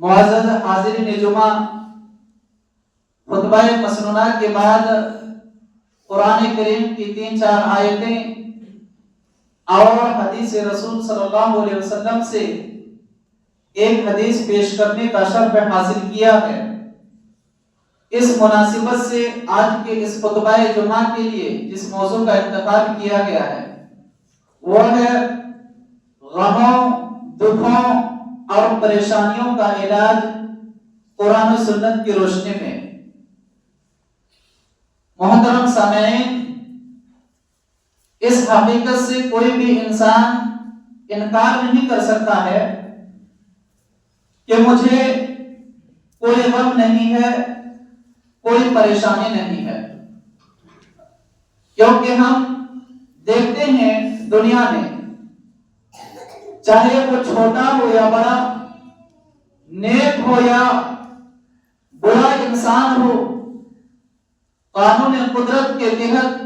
معزز حاضرین جمعہ، خطبہ مسنونہ کے بعد قرآن کریم کی 3-4 آیتیں اور حدیث رسول صلی اللہ علیہ وسلم سے ایک حدیث پیش کرنے کا شرف حاصل کیا ہے۔ اس مناسبت سے آج کے اس خطبہ جمعہ کے لیے جس موضوع کا انتخاب کیا گیا ہے وہ ہے غموں، دکھوں اور پریشانیوں کا علاج قرآن و سنت کی روشنی میں۔ محترم سامعین، اس حقیقت سے کوئی بھی انسان انکار نہیں کر سکتا ہے کہ مجھے کوئی غم نہیں ہے، کوئی پریشانی نہیں ہے، کیونکہ ہم دیکھتے ہیں دنیا میں چاہے وہ چھوٹا ہو یا بڑا، نیک ہو یا برا انسان ہو، قانون قدرت کے تحت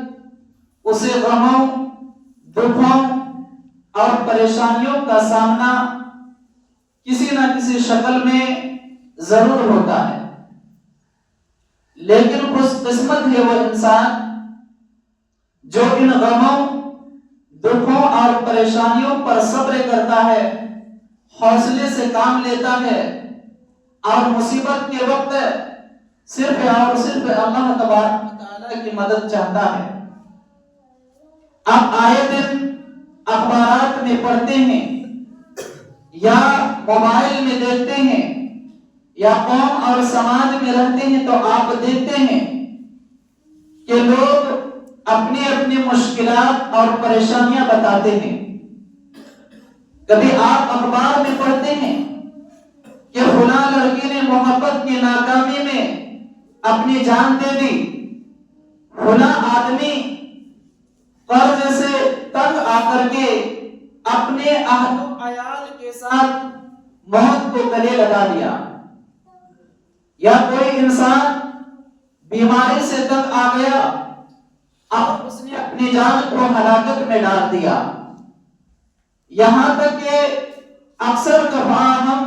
اسے غموں، دکھوں اور پریشانیوں کا سامنا کسی نہ کسی شکل میں ضرور ہوتا ہے۔ لیکن خوش قسمت ہے وہ انسان جو ان غموں، دکھوں اور پریشانیوں پر صبر کرتا ہے، حوصلے سے کام لیتا ہے اور مصیبت کے وقت صرف اور صرف اللہ تبارک و تعالی کی مدد چاہتا ہے۔ اب آئے دن اخبارات میں پڑھتے ہیں یا موبائل میں دیکھتے ہیں یا قوم اور سماج میں رہتے ہیں تو آپ دیکھتے ہیں کہ لوگ اپنی اپنی مشکلات اور پریشانیاں بتاتے ہیں۔ کبھی آپ اخبار میں پڑھتے ہیں کہ فلاں لڑکی نے محبت کی ناکامی میں اپنی جان دے دی، فلاں آدمی قرض سے تنگ آ کر کے اپنے اہل و عیال کے ساتھ موت کو گلے لگا دیا، یا کوئی انسان بیماری سے تنگ آ گیا اور اس نے اپنی جان کو ہلاکت میں ڈال دیا۔ یہاں تک کہ اکثر دفعہ ہم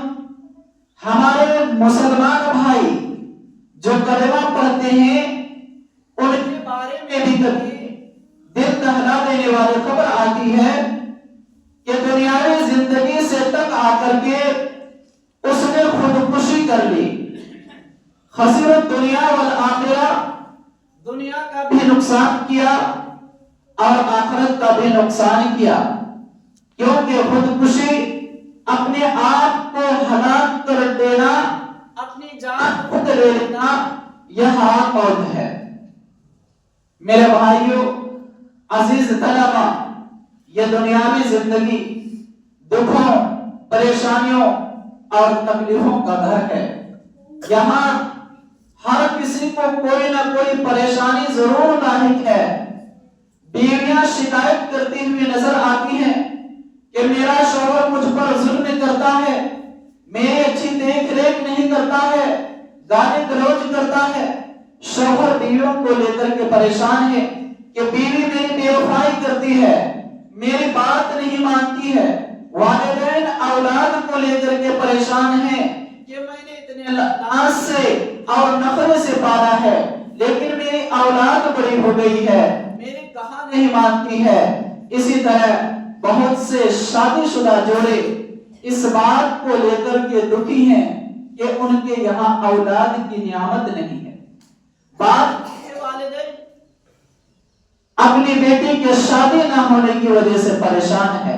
ہمارے مسلمان بھائی جو کلمہ پڑھتے ہیں ان کے بارے میں بھی کبھی دل دہلا دینے والی خبر آتی ہے کہ دنیاوی زندگی سے تنگ آ کر کے اس نے خودکشی کر لی۔ خسرت دنیا والآخرہ، دنیا کا بھی نقصان کیا اور آخرت کا بھی نقصان کیا، کیونکہ خودکشی اپنے آپ کو ہلاک کر دینا، اپنی جان خود لے لینا، یہ حرام موت ہے۔ میرے بھائیوں، عزیز طلبہ، یہ دنیاوی زندگی دکھوں، پریشانیوں اور تکلیفوں کا گھر ہے۔ یہاں ہر کسی کو کوئی نہ کوئی پریشانی ضرور لاحق ہے۔ بیویاں شکایت کرتی ہوئی نظر آتی ہیں کہ میرا شوہر مجھ پر ظلم کرتا ہے، میری اچھی دیکھ ریکھ نہیں کرتا ہے، گالی گلوچ کرتا ہے۔ شوہر بیویوں کو لے کر کے پریشان ہے کہ بیوی میری بے وفائی کرتی ہے، میری بات نہیں مانتی ہے۔ والدین اولاد کو لے کر کے پریشان ہیں کہ میں نے اتنے ناز سے اور نخرے سے پالا ہے، لیکن میری اولاد بڑی ہو گئی ہے، میری کہا نہیں مانتی ہے۔ اسی طرح بہت سے شادی شدہ جوڑے اس بات کو لے کر کے دکھی ہیں کہ ان کے یہاں اولاد کی نعمت نہیں ہے۔ باپ کے والدین اپنی بیٹی کے شادی نہ ہونے کی وجہ سے پریشان ہے۔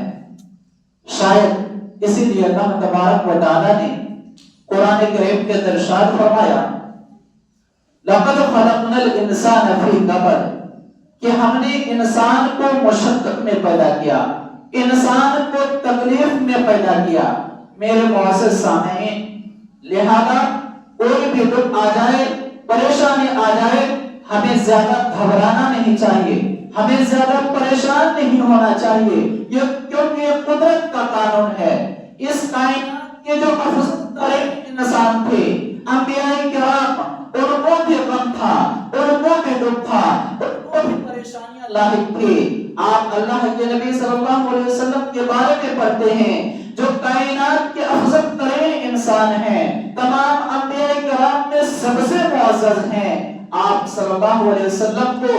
شاید اسی لیے اللہ تبارک و تعالی نے قرآن کریم کے اندر ارشاد فرمایا لَقَدْ خَلَقْنَا الْإِنسَانَ فِي كَبَدٍ، کہ ہم نے انسان کو مشقت میں پیدا کیا، انسان کو تکلیف میں پیدا کیا۔ میرے معزز سامعین، لہذا کوئی بھی دکھ آ جائے، پریشانی آ جائے، ہمیں زیادہ گھبرانا نہیں چاہیے، ہمیں زیادہ پریشان نہیں ہونا چاہیے، کیونکہ یہ قدرت کا قانون ہے۔ اس کائنات کے جو افضل ترین انسان تھے، انبیاء کرام، ان کو بھی غم تھا، ان کو بھی دکھ تھا، ان کو بھی پریشانیاں لاحق تھی۔ آپ اللہ کے نبی صلی اللہ علیہ وسلم کے بارے میں پڑھتے ہیں جو کائنات کے افضل ترین انسان انسان ہیں، تمام انبیاء کرام میں سب سے معزز ہیں۔ آپ صلی اللہ علیہ وسلم کو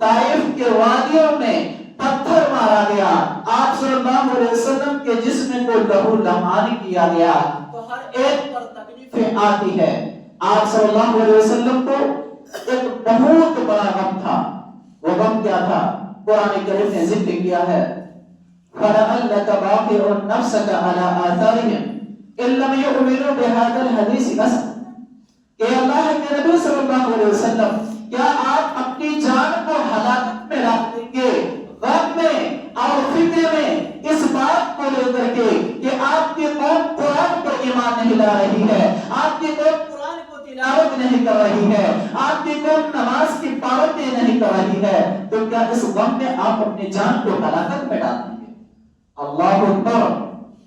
طائف کے وادیوں میں پتھر مارا گیا، آپ صلی اللہ علیہ وسلم کے جسم کو لہو لہان کیا گیا، تو ہر ایک پر تکلیفیں آتی ہے۔ آپ صلی اللہ علیہ وسلم کو ایک بہت بڑا غم تھا، وہ غم کیا تھا؟ قرآن کریم نے ذکر کیا ہے، فَلَعَلَّكَ بَاخِعٌ نَفْسَكَ عَلَىٰ آثَارِهِمْ إِن لَّمْ يُؤْمِنُوا بِهَٰذَا الْحَدِيثِ أَسَفًا۔ کہ اللہ کے نبی صلی اللہ علیہ وسلم، کیا آپ اپنی جان کو ہلاکت میں ڈال دیں گے غم میں اور فکر میں اس بات کو لے کر کے کہ آپ کی قوم قرآن پر ایمان نہیں لا رہی ہے، آپ کی قوم قرآن کو تلاوت نہیں کر رہی ہے، آپ کی قوم نماز کی پابندی نہیں کر رہی ہے، تو کیا اس غم میں آپ اپنی جان کو ہلاکت میں ڈال دیں گے؟ اللہ اکبر۔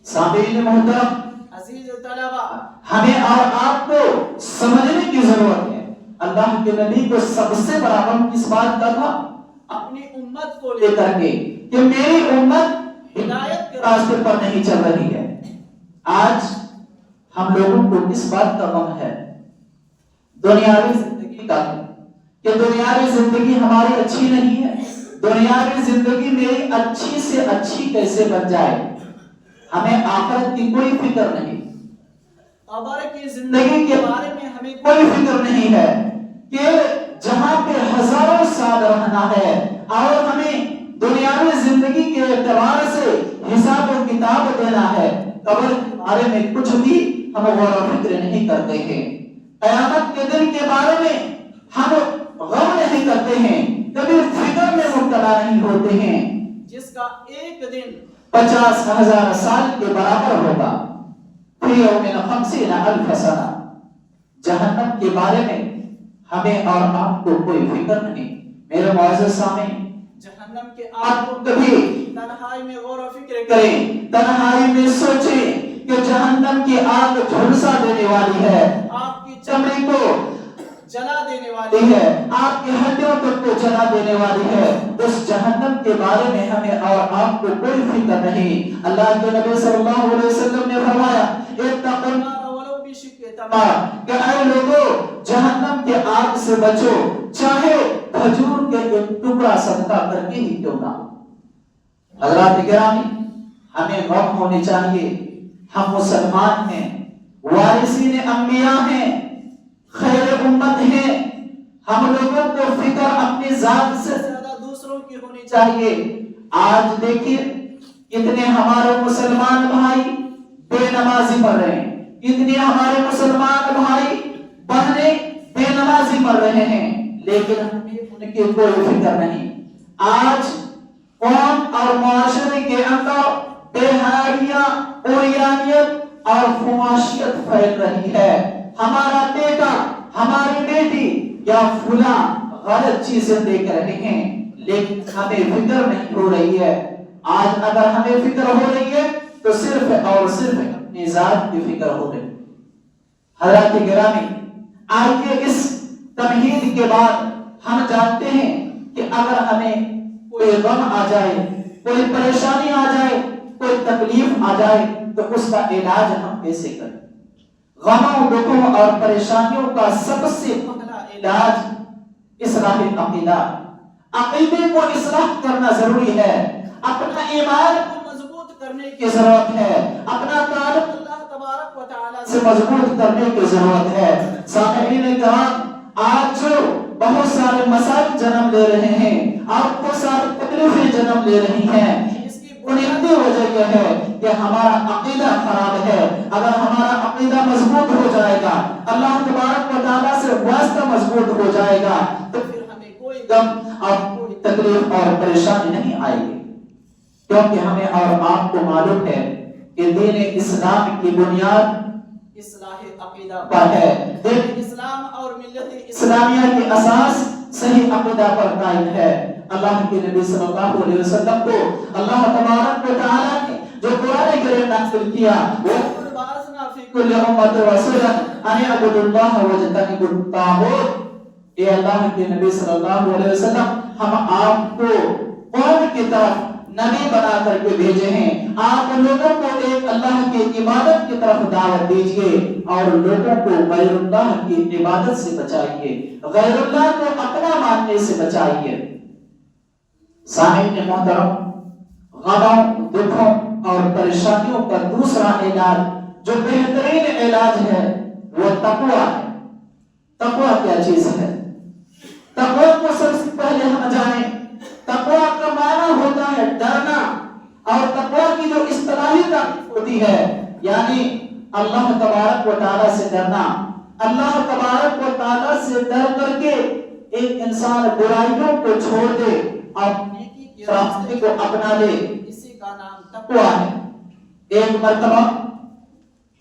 سامعین محترم، عزیز طلباء، ہمیں اور آپ کو سمجھنے کی ضرورت ہے، اللہ کے نبی کو سب سے بڑا غم کس بات کا تھا؟ اپنی امت کو لے کر کے کہ میری امت ہدایت کے راستے پر نہیں چل رہی ہے۔ آج ہم لوگوں کو کس بات کا غم ہے؟ دنیاوی زندگی کا، کہ دنیاوی زندگی ہماری اچھی نہیں ہے، دنیاوی زندگی میری اچھی سے اچھی کیسے بن جائے، ہمیں آخرت کی کوئی فکر نہیں، قبر کی زندگی کے بارے میں ہمیں کوئی فکر نہیں ہے کہ جہاں پہ ہزاروں سال رہنا ہے اور ہمیں دنیاوی زندگی کے اعتبار سے حساب و کتاب دینا ہے، قبر کے بارے میں کچھ بھی ہم غور و فکر نہیں کرتے ہیں، قیامت کے دن کے بارے میں ہم غور نہیں کرتے ہیں، کبھی فکر میں مبتلا نہیں ہوتے ہیں، جس کا ایک دن 50,000 سال کے برابر ہوگا۔ فی یوم 50,000 سنہ۔ جہنم کے بارے میں ہمیں اور آپ کو کوئی فکر نہیں۔ میرے معزز سامعین، جہنم کے آگ کو کبھی تنہائی میں غور و فکر کریں، تنہائی میں سوچیں کہ جہنم کی آگ جھلسا دینے والی ہے، آپ کی چمڑی کو جلا دینے والی ہے، آپ کی ہڈیوں کو جلا دینے والی ہے۔ اس جہنم کے بارے میں ہمیں اور آپ کو کوئی فکر نہیں۔ اللہ کے نبی صلی اللہ علیہ وسلم نے فرمایا، اتقوا النار ولو بشق تمرہ، کہ اے لوگو جہنم کے آگ سے بچو، چاہے کھجور کے ایک ٹکڑا صدقہ کر کے ہی کیوں نہ ہو۔ حضرات گرامی، ہمیں غم ہونی چاہیے، ہم مسلمان ہیں، وارثین انبیاء ہیں، خیر امت ہیں، ہم لوگوں کو فکر اپنی ذات سے زیادہ دوسروں کی ہونی چاہیے۔ آج دیکھیے کتنے ہمارے مسلمان بھائی بے نمازی پڑھ رہے ہیں، کتنے ہمارے مسلمان بھائی بہنیں بے نمازی پڑھ رہے ہیں، لیکن ہمیں ان کی کوئی فکر نہیں۔ آج قوم اور معاشرے کے اندر بے حیائی، عریانیت اور خماشیت پھیل رہی ہے۔ ہمارا بیٹا، ہماری بیٹی یا فلاں غلط چیزیں دیکھ رہے ہیں، لیکن ہمیں فکر نہیں ہو رہی ہے۔ آج اگر ہمیں فکر ہو رہی ہے تو صرف اور صرف اپنی ذات کی فکر ہو رہی ہے۔ حضرات گرامی، آئیے اس تمہید کے بعد ہم جانتے ہیں کہ اگر ہمیں کوئی غم آ جائے، کوئی پریشانی آ جائے، کوئی تکلیف آ جائے تو اس کا علاج ہم کیسے کریں۔ غموں، دکھوں اور پریشانیوں کا سب سے پہلا علاج اصلاح عقیدہ۔ عقیدے کو اصلاح کرنا ضروری ہے، اپنا ایمان کو مضبوط کرنے کی ضرورت ہے، اپنا تعلق اللہ تبارک و تعالی سے مضبوط کرنے کی ضرورت ہے۔ سامعین کرام، آج جو بہت سارے مسائل جنم لے رہے ہیں اور بہت ساری تکلیفیں جنم لے رہی ہیں، بنیادی وجہ یہ ہے کہ ہمارا عقیدہ خراب ہے۔ اگر ہمارا عقیدہ مضبوط ہو جائے گا، اللہ تبارک و تعالیٰ سے واسطہ مضبوط ہو جائے گا، تو پھر ہمیں کوئی غم اور کوئی تکلیف اور پریشانی نہیں آئے گی، کیونکہ ہمیں اور آپ کو معلوم ہے کہ دین اسلام کی بنیاد اصلاح عقیدہ پر ہے۔ دین اسلام اور ملت اسلامیہ کی اساس صحیح عقیدہ پر قائم ہے۔ اللہ کے نبی صلی اللہ علیہ وسلم کو اللہ تبارک و تعالیٰ نے جو قرآن کریم نازل کیا، وَلَقَدْ بَعَثْنَا فِي كُلِّ أُمَّةٍ رَسُولًا أَنِ اعْبُدُوا اللَّهَ وَاجْتَنِبُوا الطَّاغُوتَ۔ اے اللہ کے نبی صلی اللہ علیہ وسلم، ہم آپ کو قوم کی طرف نبی بنا کر کے بھیجے ہیں. آپ لوگوں کو ایک اللہ کی عبادت کی طرف دعوت دیجئے اور لوگوں کو غیر اللہ کی عبادت سے بچائیے, غیر اللہ کو اپنا ماننے سے بچائیے. سامعین محترم, غموں, دکھوں اور پریشانیوں کا دوسرا علاج جو بہترین علاج ہے وہ تقوی ہے. تقوی کیا چیز ہے؟ تقوی کو سب سے پہلے ہم جانیں. تقوی کا معنی ہوتا ہے ڈرنا, اور تقوی کی جو اصطلاحی تعریف ہوتی ہے یعنی اللہ تبارک و تعالی سے ڈرنا. اللہ تبارک و تعالی سے ڈر کر کے ایک انسان برائیوں کو چھوڑ دے اور نیکی کے راستے کو اپنا لے, اسی کا نام تقوی ہے. ایک مرتبہ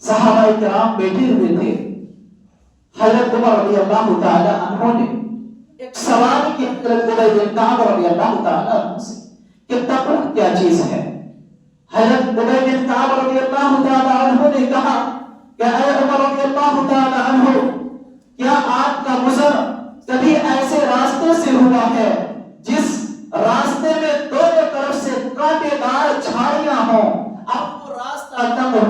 صحابہ کرام بیٹھے ہوئے تھے. حضرت عمر رضی اللہ تعالی عنہ نے ایک سوال کی حضرت عبید بن کعب رضی اللہ تعالی عنہ سے کہ تقوی کیا چیز ہے. حضرت عبید بن کعب رضی اللہ تعالی عنہ نے کہا کہ اے عمر رضی اللہ تعالی عنہ, کیا آپ کا گزر کبھی ایسے راستے سے ہوا ہے جس راستے میں دونوں طرف سے کانٹے دار جھاڑیاں ہوں, آپ کو راستہ تنگ ہو,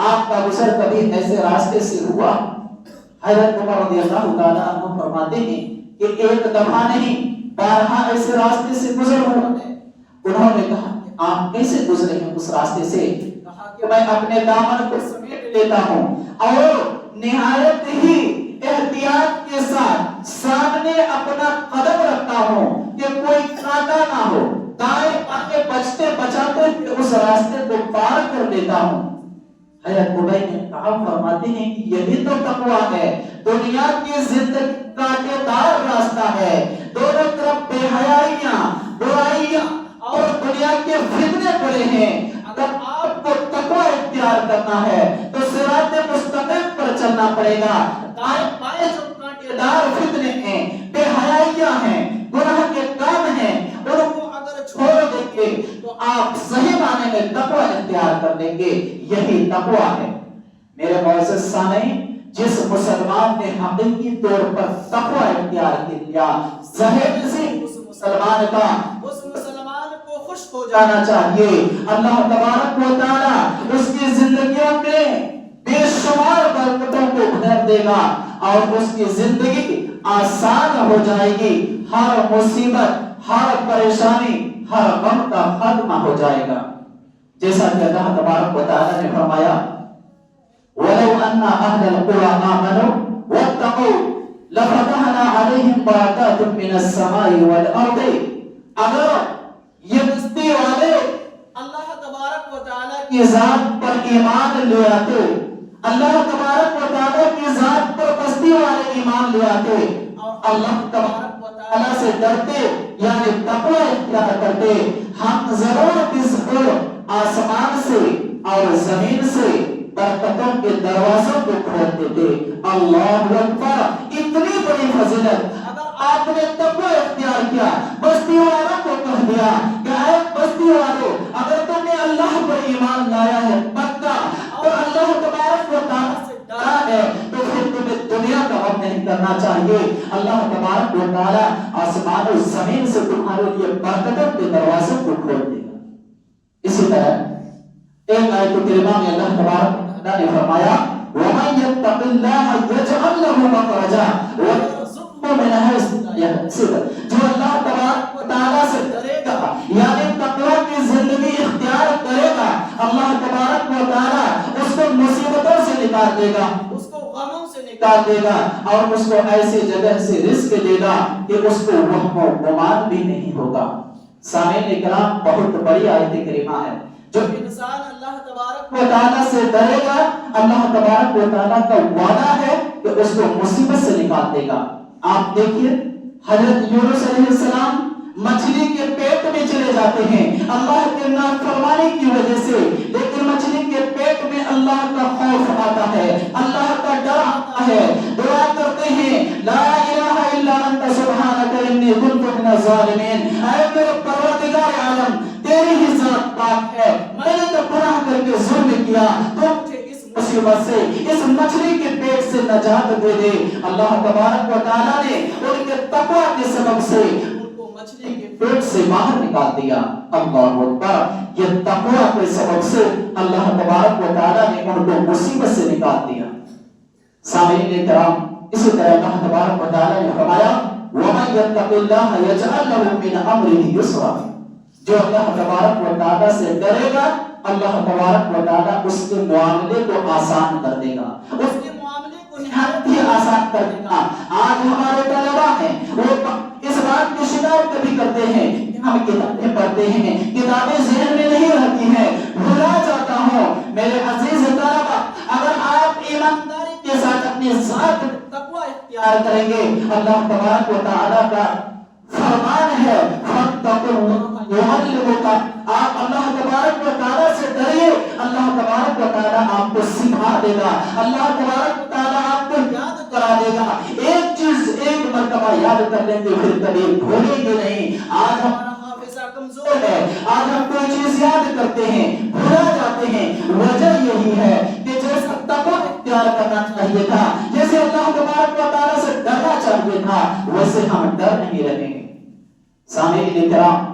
آپ کا گزر کبھی ایسے راستے سے ہوا؟ حضرت عمر رضی اللہ تعالی عنہ فرماتے ہیں کہ ایک دفعہ نہیں, بارہا ایسے راستے سے گزر ہوا ہے. انہوں نے کہا کہ آپ کیسے گزرے ہیں اس راستے سے؟ کہا کہ میں اپنے دامن کو سمیٹ لیتا ہوں اور نہایت ہی احتیاط کے ساتھ سامنے اپنا قدم رکھتا ہوں کہ کوئی کانٹا نہ ہو, دائیں بائیں بچتے بچاتے اس راستے کو پار کر لیتا ہوں. حضرت عبید بن کعب فرماتے ہیں کہ یہی تو تقوی ہے. دنیا کی زندگی کانٹے دار راستہ ہے, دونوں طرف بے حیائیاں, برائیاں اور دنیا کے فتنے پڑے ہیں. اگر آپ کو تقوی اختیار کرنا ہے تو صراط مستقیم پر چلنا پڑے گا. دائیں بائیں جو کانٹے دار فتنے ہیں, بے حیائیاں ہیں, گناہ کے کام ہیں, ان کو اگر چھوڑ دیں گے تو آپ صحیح معنی میں تقوی اختیار کر لیں گے. یہی تقوی ہے. میرے معزز سامعین, جس مسلمان نے حقیقی طور پر تقوی اختیار کیا, ظاہر سے اس مسلمان کو خوش ہو جانا چاہیے. اللہ تبارک و تعالی اس کی زندگیوں میں بے شمار برکتوں کو بھر دے گا اور اس کی زندگی آسان ہو جائے گی. ہر مصیبت, ہر پریشانی, ہر غم کا خاتمہ ہو جائے گا. جیسا کہ اللہ تبارک و تعالی نے فرمایا, وَلَوْ أَنَّ أَهْلَ الْقُرَىٰ آمَنُوا وَاتَّقُوا لَفَتَحْنَا عَلَيْهِمْ بَرَكَاتٍ مِّنَ السَّمَاءِ وَالْأَرْضِ. اگر یہ بستی والے اللہ تبارک و تعالی کی ذات پر ایمان لے آتے, اللہ تبارک و تعالی کی ذات پر بستی والے ایمان لے آتے اور اللہ تبارک و تعالی سے ڈرتے یعنی تقوی اختیار کرتے, ہم ضرور بھی ضرور آسمان سے اور زمین سے برکتوں کے دروازوں کو کھول دیتے. اللہ اکبر, اتنی بڑی فضیلت. اگر آپ نے تقوی اختیار کیا, بستی والوں کو کہہ دیا کہ اے بستی والوں, اگر تم نے اللہ پر ایمان لایا ہے پکا اور اللہ تبارک و تعالی سے ڈرا ہے تو پھر تمہیں دنیا کا غم نہیں کرنا چاہیے. اللہ تبارک و تعالی آسمان و زمین سے تمہارے لیے برکتوں کے دروازوں کو کھول دے گا. اسی طرح ایک آیت کریمہ میں اللہ تبارک و تعالی نے فرمایا, وَمَن يَتَّقِ اللَّهَ يَجْعَلْ لَهُ مَخْرَجًا وَيَرْزُقْهُ مِنْ حَيْثُ لَا يَحْتَسِبُ. جو اللہ تبارک و تعالی سے ڈرے گا یعنی تقوی کی زندگی اختیار کرے گا, اللہ تبارک و تعالی اس کو مصیبتوں سے نکال دے گا, اس کو غموں سے نکال دے گا اور اس کو ایسی جگہ سے رزق دے گا کہ اس کو وہم و گمان بھی نہیں ہوگا. سامعین اکرام, بہت بڑی آیت کریمہ ہے. جو انسان اللہ تبارک و تعالی سے ڈرے گا, اللہ تبارک و تعالی کا وعدہ ہے کہ اس کو مصیبت سے نکال دے گا. آپ دیکھیے حضرت یونس علیہ السلام مچھلی کے پیٹ میں چلے جاتے ہیں اللہ کے نافرمانی کی وجہ سے, لیکن مچھلی کے پیٹ میں اللہ کا خوف آتا ہے, اللہ کا ڈر آتا ہے. دعا کرتے ہیں, لا الہ الا انت سبحانک انی کنت من الظالمین. اے میرے پروردگار عالم, تیری ہی ذات پاک ہے, میں نے تو گناہ کر کے ظلم کیا, تو مجھے اس مصیبت سے, اس مچھلی کے پیٹ سے نجات دے دے. اللہ تبارک و تعالی نے ان کے تقوی کے سبب سے مچھلی کے پیٹ سے باہر نکال دیا۔ اللہ اکبر، یہ تقویٰ کے سبب سے اللہ تبارک و تعالیٰ نے ان کو مصیبت سے نکال دیا۔ سامعین کرام، اسی طرح اللہ تبارک و تعالیٰ نے فرمایا وَمَن يَتَّقِ اللَّهَ يَجْعَلْ لَهُ مِنْ أَمْرِهِ يُسْرًا، جو اللہ تبارک و تعالیٰ سے ڈرے گا اللہ تبارک و تعالیٰ اس کے معاملے کو آسان کر دے گا، اس کے معاملے کو نہایت ہی آسان کر دے گا۔ آج ہمارے طلباء ہیں وہ اس بات کی شکایت کبھی کرتے ہیں کہ ہم کتابیں پڑھتے ہیں، کتابیں ذہن میں نہیں رہتی ہیں، بھلا جاتا ہوں۔ میرے عزیز طلباء، اگر آپ ایمانداری کے ساتھ اپنی ذات تقوی اختیار کریں گے، اللہ تبارک و تعالیٰ کا فرمان ہے فَاتَّقُوا اللَّهَ يُعَلِّمُكُمْ، آپ اللہ تبارک و تعالیٰ سے ڈریے، اللہ تبارک و تعالیٰ آپ کو سکھا دے گا، اللہ تبارک و تعالیٰ آپ کو یاد کرا دے گا۔ ایک چیز ایک مرتبہ یاد کر لیں گے پھر کبھی بھولیں گے نہیں۔ آج ہمارا حافظہ کمزور ہے، آج ہم کوئی چیز یاد کرتے ہیں بھولا جاتے ہیں، وجہ یہی ہے کہ جیسا تقویٰ اختیار کرنا چاہیے تھا، جیسے اللہ تبارک و تعالیٰ سے ڈرنا چاہیے تھا، ویسے ہم ڈر نہیں رہے ہیں۔ سامعین کرام،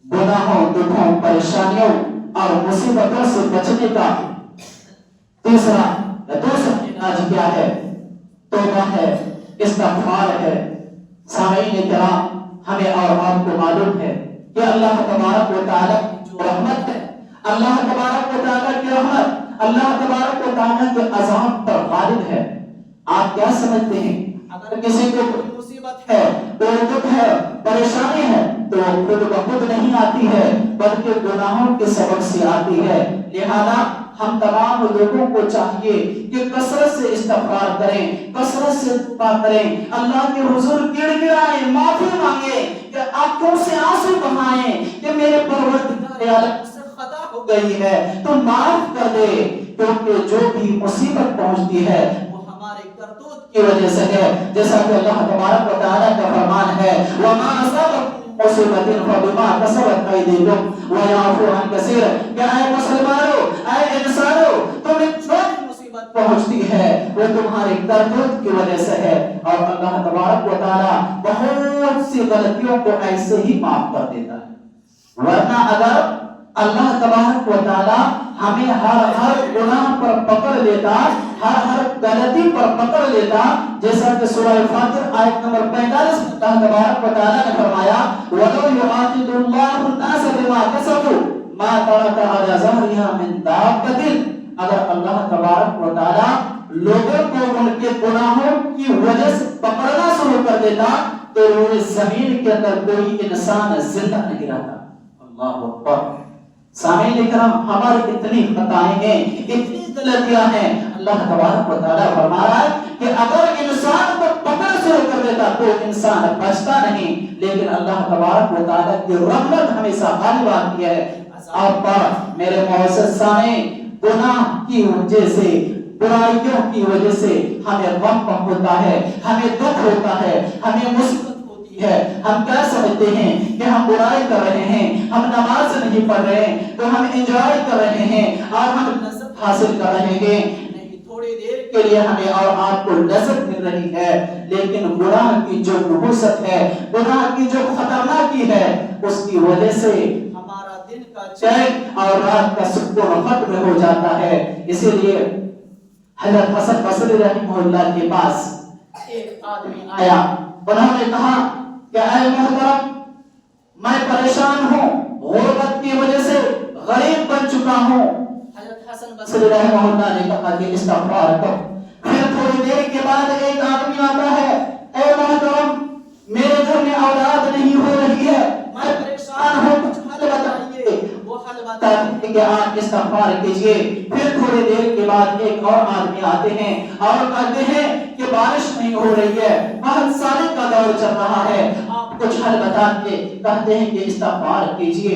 گناہوں، دکھوں، پریشانیوں اور مصیبتوں سے بچنے کا دوسرا علاج کیا ہے؟ توبہ ہے، استغفار ہے۔ سامعین کرام، ہمیں اور آپ کو معلوم ہے کہ اللہ تبارک و تعالیٰ کی جو رحمت ہے، اللہ تبارک و تعالیٰ کی رحمت اللہ تبارک و تعالیٰ کے عذاب پر غالب ہے۔ آپ کیا سمجھتے ہیں؟ اگر کسی کو کوئی مصیبت ہے، کوئی دکھ ہے، پریشانی ہے، تو خود بخود نہیں آتی ہے بلکہ گناہوں کے سبب سے آتی ہے۔ لہذا ہم تمام لوگوں کو چاہیے کہ کثرت سے استغفار کریں، کثرت سے توبہ کریں، اللہ کے حضور گڑ گڑائیں، معافی مانگیں، کہ آنکھوں سے آنسو بہائیں کہ میرے پروردگار عالم سے خطا ہو گئی ہے تو معاف کر دے، کیونکہ جو بھی مصیبت پہنچتی ہے وہ ہمارے کرتوت کی وجہ سے ہے، جیسا کہ اللہ تبارک و تعالیٰ کا فرمان ہے وَمَا أَصَابَكُم مصیبت فبما کسبت ایدیکم ویعفو عن کثیر، کہ اے مسلمانوں، اے انسانوں، تمہیں جو مصیبت پہنچتی ہے وہ تمہاری کرتوت کی وجہ سے ہے، اور اللہ تبارک و تعالیٰ بہت سی غلطیوں کو ایسے ہی معاف کر دیتا ہے۔ ورنہ اگر اللہ تبارک و تعالیٰ ہمیں ہر گناہ پر پکڑ لیتا، ہر غلطی پر پکڑ لیتا، جیسا کہ سورہ فاطر آیت نمبر 45 اللہ تبارک و تعالیٰ نے فرمایا وَلَوْ يُؤَاخِذُ اللَّهُ النَّاسَ بِمَا كَسَبُوا مَا تَرَكَ عَلَى ظَهْرِهَا مِن دَابَّةٍ، اگر اللہ تبارک و تعالیٰ لوگوں کو ان کے گناہوں کی وجہ سے پکڑنا شروع کر دیتا تو روئے زمین کے اندر کوئی انسان زندہ نہیں رہتا۔ اللہ اکبر۔ سامعین کرام، ہماری اتنی خطائیں ہیں، اتنی غلطیاں ہیں، اللہ تبارک و تعالیٰ فرما رہا ہے کہ اگر انسان کو پکڑ شروع کر دیتا تو انسان بچتا نہیں، لیکن اللہ تبارک و تعالیٰ کی رحمت ہمیشہ غالب آتی ہے آپ پر۔ میرے معزز سامعین، گناہ کی وجہ سے، برائیوں کی وجہ سے ہمیں غم ہوتا ہے، ہمیں دکھ ہوتا ہے، ہمیں مصیبت ہے۔ ہم کیا سمجھتے ہیں کہ ہم برائی کر رہے ہیں، ہم نماز نہیں پڑھ رہے ہیں تو ہم انجوائے کر رہے ہیں اور ہم لذت حاصل کر رہے ہیں۔ نہیں، تھوڑی دیر کے لیے ہمیں اور آپ کو لذت مل رہی ہے، لیکن گناہ کی جو نحوست ہے، گناہ کی جو خطرناکی ہے، اس کی وجہ سے ہمارا دن کا چین اور رات کا سکون ختم ہو جاتا ہے۔ اسی لیے حضرت حسن بصری رحمہ اللہ کے پاس ایک آدمی آیا، انہوں نے کہا کہ اے محترم، میں پریشان ہوں، غربت کی وجہ سے غریب بن چکا ہوں۔ حضرت حسن بصری رحمہ اللہ نے کہا کہ استغفار کرو۔ پھر تھوڑی دیر کے بعد ایک آدمی آتا ہے، اے محترم، میرے گھر میں اولاد نہیں ہو رہی ہے، میں پریشان ہوں، کچھ حل بتائیے۔ وہ حل بتاتے ہیں کہ آپ استغفار کیجئے۔ پھر تھوڑی دیر کے بعد ایک اور آدمی آتے ہیں اور کہتے ہیں کہ بارش نہیں ہو رہی ہے، بہت سالے کا دور چل رہا ہے، آپ کچھ حل بتا کے کہتے ہیں کہ استغفار کیجئے۔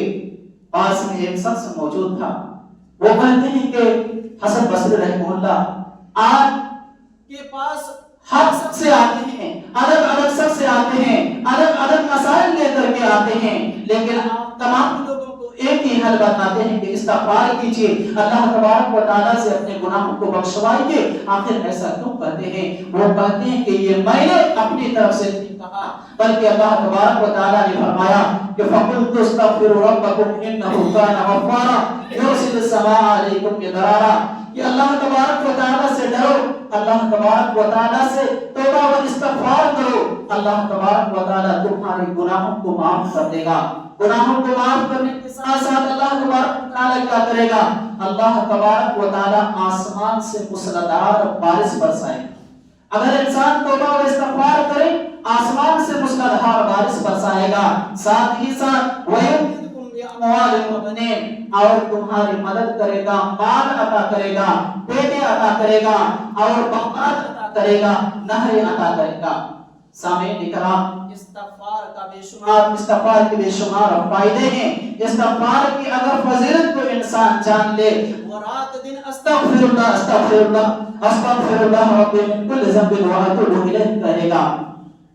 پاس میں ایک شخص موجود تھا، وہ کہتے ہیں کہ حسن بصری رحمہ اللہ آپ کے پاس ہر شخص سے آتے ہیں، الگ الگ شخص سے آتے ہیں، الگ الگ مسائل لے کر کے آتے ہیں، لیکن آپ تمام لوگوں کو ایک ہی حل بتاتے ہیں کہ استغفار کیجیے، اللہ تبارک و تعالیٰ سے اپنے گناہوں کو بخشوائیے۔ آخر ایسا کیوں کرتے ہیں؟ وہ کہتے ہیں کہ یہ میں نے اپنی طرف سے نہیں کہا، بلکہ اللہ تبارک و تعالیٰ نے فرمایا کہ فَقُلْتُ اسْتَغْفِرُوا رَبَّكُمْ إِنَّهُ كَانَ غَفَّارًا يُرْسِلِ السَّمَاءَ عَلَيْكُمْ مِدْرَارًا۔ کہ اللہ تبارک و تعالیٰ سے ڈرو، اللہ تبارک و تعالیٰ سے توبہ و استغفار کرو، اللہ تبارک و تعالیٰ تمہارے گناہوں کو معاف کر دے گا۔ گناہوں کو معاف کرنے کے ساتھ ساتھ اللہ تبارک و تعالیٰ کیا کرے گا؟ اللہ تبارک و تعالیٰ آسمان سے موسلادھار بارش برسائے گا۔ اگر انسان توبہ و استغفار کرے، آسمان سے موسلادھار بارش برسائے گا، ساتھ ہی ساتھ وَيُمْدِدْكُمْ بِأَمْوَالٍ وَبَنِينَ، اور تمہاری مدد کرے گا، مال عطا کرے گا، بیٹے عطا کرے گا، اور باغات عطا کرے گا، نہریں عطا کرے گا۔ سامعین کرام، استغفار کے بے شمار فائدے ہیں۔ استغفار کی اگر فضیلت کو انسان جان لے، وہ رات دن استغفر اللہ استغفر اللہ استغفر اللہ ربی من کل ذنب واتوب الیہ کہے گا۔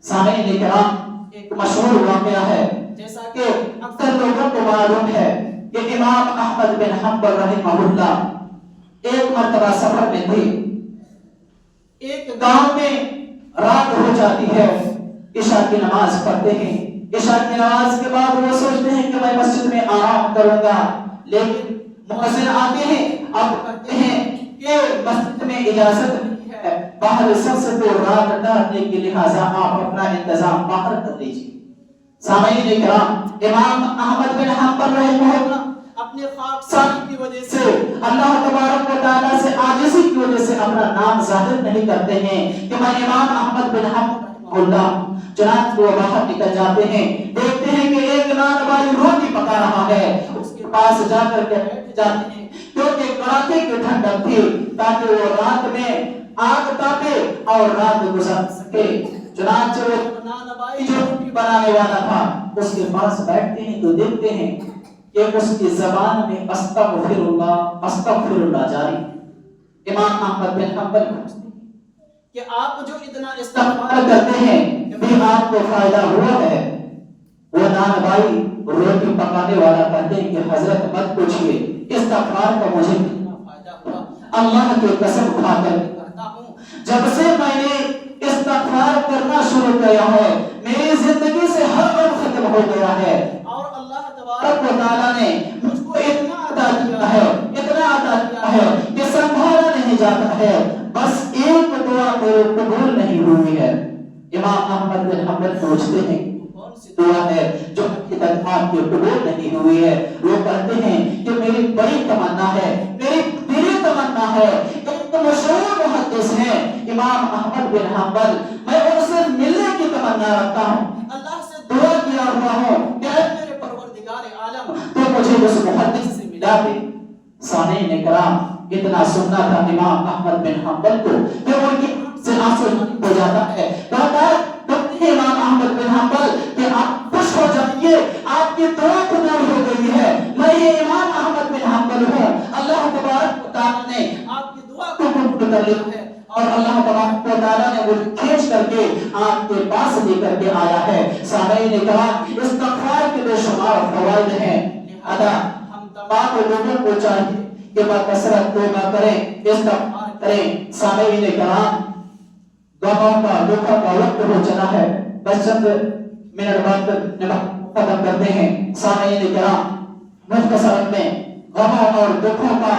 سامعین کرام، ایک مشہور واقعہ ہے، جیسا کہ اکثر لوگوں کو معلوم ہے کہ امام احمد بن حنبل رحمہ اللہ ایک مرتبہ سفر میں تھے۔ ایک گاؤں میں رات ہو جاتی ہے، عشاء کی نماز پڑھتے ہیں۔ عشاء کی نماز کے بعد وہ سوچتے ہیں کہ میں مسجد میں آرام کروں گا، لیکن مؤذن آتے ہیں، اب کہتے ہیں کہ مسجد میں اجازت نہیں ہے، باہر سب سے تو رات ڈالنے کے لہٰذا آپ اپنا انتظام باہر کر لیجیے۔ سامعین کرام، امام احمد بن حنبل رحمہ اللہ اپنے خاکساری کی وجہ سے، اللہ تبارک و تعالیٰ سے عاجزی کی وجہ سے اپنا نام ظاہر نہیں کرتے ہیں کہ میں امام احمد بن حنبل اللہ۔ چنانچہ وہ باہر نکل جاتے ہیں، دیکھتے ہیں کہ ایک نان والی روٹی پکا رہا ہے، اس کے پاس جا کر کے بیٹھ جاتے ہیں، کیونکہ کڑاکے کی ٹھنڈک تھی، تاکہ وہ رات میں آگ تاپے اور رات گزار سکے۔ چنانچہ وہ نان والی جو روٹی بنانے والا تھا، اس کے پاس بیٹھتے ہیں تو دیکھتے ہیں کہ اس کی زبان میں استغفر اللہ جاری۔ امام احمد بن حنبل پوچھتے ہیں کہ آپ جو اتنا استغفار کرتے ہیں بھی آپ کو فائدہ ہوا ہے؟ وہ نان بھائی روٹی پکانے والا کہتے ہیں کہ حضرت مت پوچھئے، استغفار کا مجھے کتنا فائدہ ہوا، اللہ کی قسم کھا کر کہتا ہوں، جب سے میں نے استغفار کرنا شروع کیا ہے، میری زندگی سے ہر غم ختم ہو گیا ہے، اور اللہ تبارک و تعالیٰ نے مجھ کو اتنا عطا کیا ہے، اتنا عطا کیا ہے کہ سنبھالا نہیں جاتا ہے، بس ایک دعا میرے قبول نہیں ہوئی ہے۔ امام احمد بن حنبل پوچھتے ہیں کون سی دعا ہے جو ابھی تک آپ کی قبول نہیں ہوئی ہے؟ وہ کہتے ہیں کہ میری بڑی تمنا ہے، میری دلی تمنا ہے، ایک مشہور محدث ہیں امام احمد بن حنبل، میں ان سے ملنے کی تمنا رکھتا ہوں، اللہ سے دعا کیا ہوا ہوں کہ اے میرے پروردگار عالم تو مجھے اس محدث سے ملا دے۔ سامعین کرام، اتنا سننا تھا امام احمد بن حنبل کو کہ ان کی سے آنسو ہو جاتا ہے۔ کہتا ہے امام احمد بن حنبل کہ آپ خوش ہو جائیے، آپ کی دعا قبول ہو گئی ہے، میں یہ امام احمد بن حنبل ہوں، اللہ تبارک و تعالیٰ نے آپ کی دعا کو قبول کر لیا ہے، اور اللہ تبارک و تعالیٰ نے مجھے کھینچ کر کے آپ کے پاس لے کر کے آیا ہے۔ سامعین کرام، استغفار کے بے شمار فوائد ہیں، لہذا ہم تمام لوگوں کو چاہیے کہ بکثرت توبہ کریں، استغفار کریں۔ سامعین کرام، دعاؤں کا دکھا کا وقت ہو چلا ہے، بس چند منٹ بعد ختم کرتے ہیں۔ سامعین کرام، مختصر میں غموں اور دکھوں کا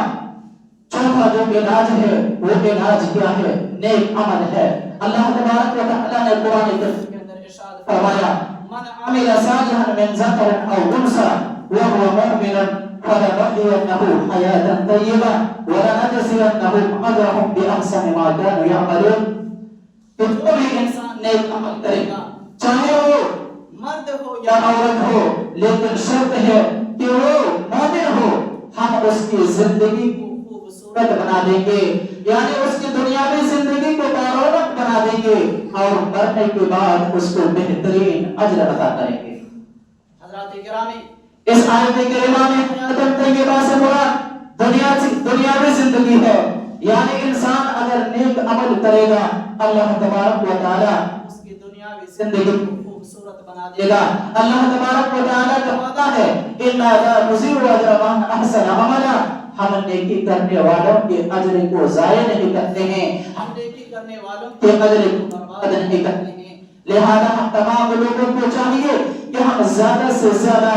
چوتھا جو علاج ہے وہ علاج کیا ہے؟ نیک عمل ہے۔ اللہ تبارک و تعالیٰ نے قرآن کریم کے اندر ارشاد فرمایا من عمل صالحا من ذکر او انثى وهو مؤمن فلنحيينه حياة طيبة ولنجزينهم أجرهم بأحسن ما كانوا يعملون۔ تو جو بھی انسان نیک عمل کرے گا، چاہے وہ مرد ہو یا عورت ہو، لیکن شرط ہے کہ وہ مومن ہو، ہم اس کی زندگی کو خوبصورت بنا دیں گے، یعنی اس کی دنیاوی زندگی کو بارونق بنا دیں گے، اور مرنے کے بعد اس کو بہترین اجر عطا کریں گے۔ حضرات گرامی، اس آیت کریمہ میں حیات طیبہ سے مراد دنیاوی زندگی ہے، یعنی انسان اگر نیک عمل کرے گا، اللہ تبارک و تعالیٰ اس کی دنیاوی زندگی کو خوبصورت بنا دے گا۔ اللہ تبارک و تعالیٰ کا وعدہ ہے اِنَّا لَا نُضِيعُ أَجْرَ مَنْ أَحْسَنَ عَمَلًا، ہم نیکی کرنے والوں کے اجر کو ضائع نہیں کرتے ہیں، ہم نیکی کرنے والوں کے اجر کو برباد نہیں کرتے ہیں۔ لہذا ہم تمام لوگوں کو چاہیے کہ ہم زیادہ سے زیادہ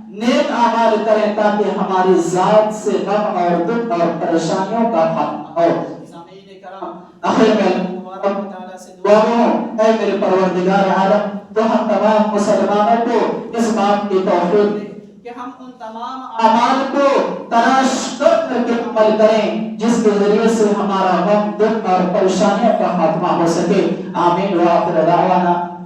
نیک اعمال کریں تاکہ ہماری ذات سے غم اور دکھ اور پریشانیوں کا خاتمہ ہو۔ سامعین کرام، آخر میں اللہ تبارک و تعالیٰ سے دعا ہوں، اے میرے پروردگار عالم، تو ہم تمام مسلمانوں کو اس بات کی توفیق دے کہ ہم ان تمام اعمال کو تلاش کر کے عمل کریں جس کے ذریعے سے ہمارا غم دکھ اور پریشانیوں کا خاتمہ ہو سکے۔ آمین۔ وآخر دعوانا